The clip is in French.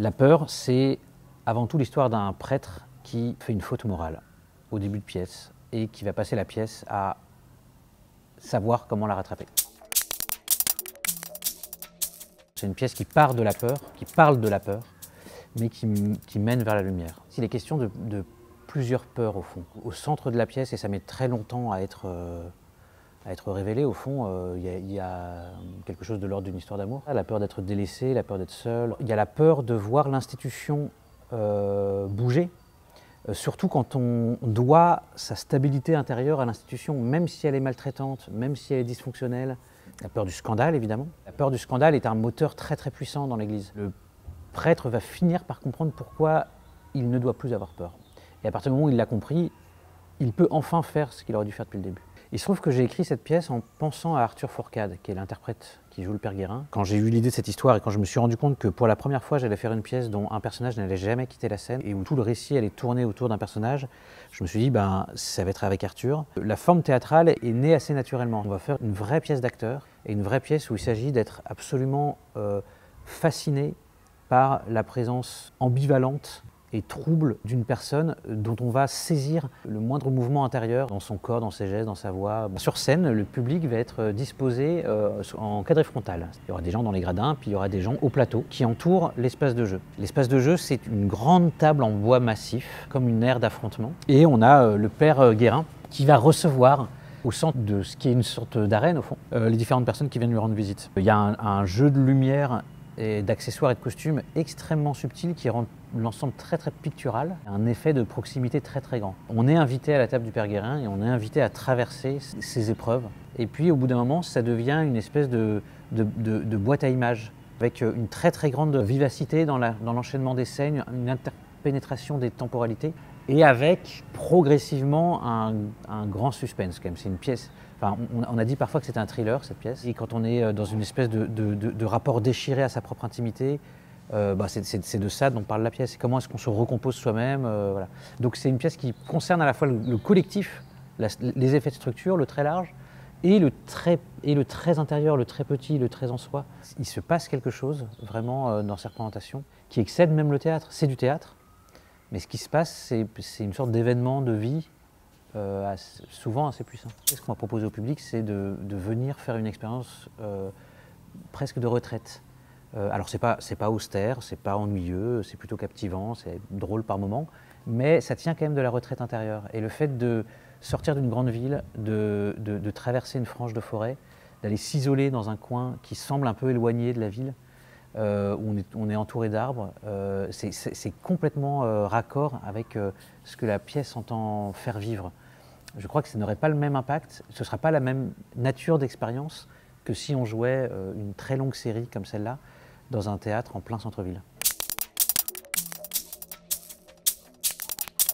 La peur, c'est avant tout l'histoire d'un prêtre qui fait une faute morale au début de pièce et qui va passer la pièce à savoir comment la rattraper. C'est une pièce qui part de la peur, qui parle de la peur, mais qui mène vers la lumière. Il est question de plusieurs peurs au fond. Au centre de la pièce, et ça met très longtemps à être révélé, au fond, il y a quelque chose de l'ordre d'une histoire d'amour. La peur d'être délaissé, la peur d'être seul. Il y a la peur de voir l'institution bouger, surtout quand on doit sa stabilité intérieure à l'institution, même si elle est maltraitante, même si elle est dysfonctionnelle. La peur du scandale, évidemment. La peur du scandale est un moteur très très puissant dans l'Église. Le prêtre va finir par comprendre pourquoi il ne doit plus avoir peur. Et à partir du moment où il l'a compris, il peut enfin faire ce qu'il aurait dû faire depuis le début. Il se trouve que j'ai écrit cette pièce en pensant à Arthur Fourcade, qui est l'interprète qui joue le Père Guérin. Quand j'ai eu l'idée de cette histoire et quand je me suis rendu compte que pour la première fois j'allais faire une pièce dont un personnage n'allait jamais quitter la scène et où tout le récit allait tourner autour d'un personnage, je me suis dit ça va être avec Arthur. La forme théâtrale est née assez naturellement. On va faire une vraie pièce d'acteur et une vraie pièce où il s'agit d'être absolument fasciné par la présence ambivalente et trouble d'une personne dont on va saisir le moindre mouvement intérieur dans son corps, dans ses gestes, dans sa voix. Sur scène, le public va être disposé en cadre frontal. Il y aura des gens dans les gradins, puis il y aura des gens au plateau qui entourent l'espace de jeu. L'espace de jeu, c'est une grande table en bois massif, comme une aire d'affrontement. Et on a le Père Guérin qui va recevoir au centre de ce qui est une sorte d'arène au fond, les différentes personnes qui viennent lui rendre visite. Il y a un jeu de lumière et d'accessoires et de costumes extrêmement subtils qui rend l'ensemble très très pictural, un effet de proximité très très grand. On est invité à la table du Père Guérin et on est invité à traverser ces épreuves. Et puis au bout d'un moment, ça devient une espèce de boîte à images, avec une très très grande vivacité dans l'enchaînement des scènes, une interpénétration des temporalités, et avec progressivement un grand suspense quand même. C'est une pièce. Enfin, on a dit parfois que c'était un thriller, cette pièce. Et quand on est dans une espèce de rapport déchiré à sa propre intimité, c'est de ça dont parle la pièce. Comment est-ce qu'on se recompose soi-même, voilà. Donc c'est une pièce qui concerne à la fois le collectif, les effets de structure, le très large, et le très intérieur, le très petit, le très en soi. Il se passe quelque chose, vraiment, dans cette représentation, qui excède même le théâtre. C'est du théâtre, mais ce qui se passe, c'est une sorte d'événement de vie, souvent assez puissant. Ce qu'on va proposer au public, c'est de venir faire une expérience presque de retraite. Alors c'est pas austère, c'est pas ennuyeux, c'est plutôt captivant, c'est drôle par moments, mais ça tient quand même de la retraite intérieure. Et le fait de sortir d'une grande ville, de traverser une frange de forêt, d'aller s'isoler dans un coin qui semble un peu éloigné de la ville, où on est entouré d'arbres, c'est complètement raccord avec ce que la pièce entend faire vivre. Je crois que ça n'aurait pas le même impact, ce ne sera pas la même nature d'expérience que si on jouait une très longue série comme celle-là dans un théâtre en plein centre-ville.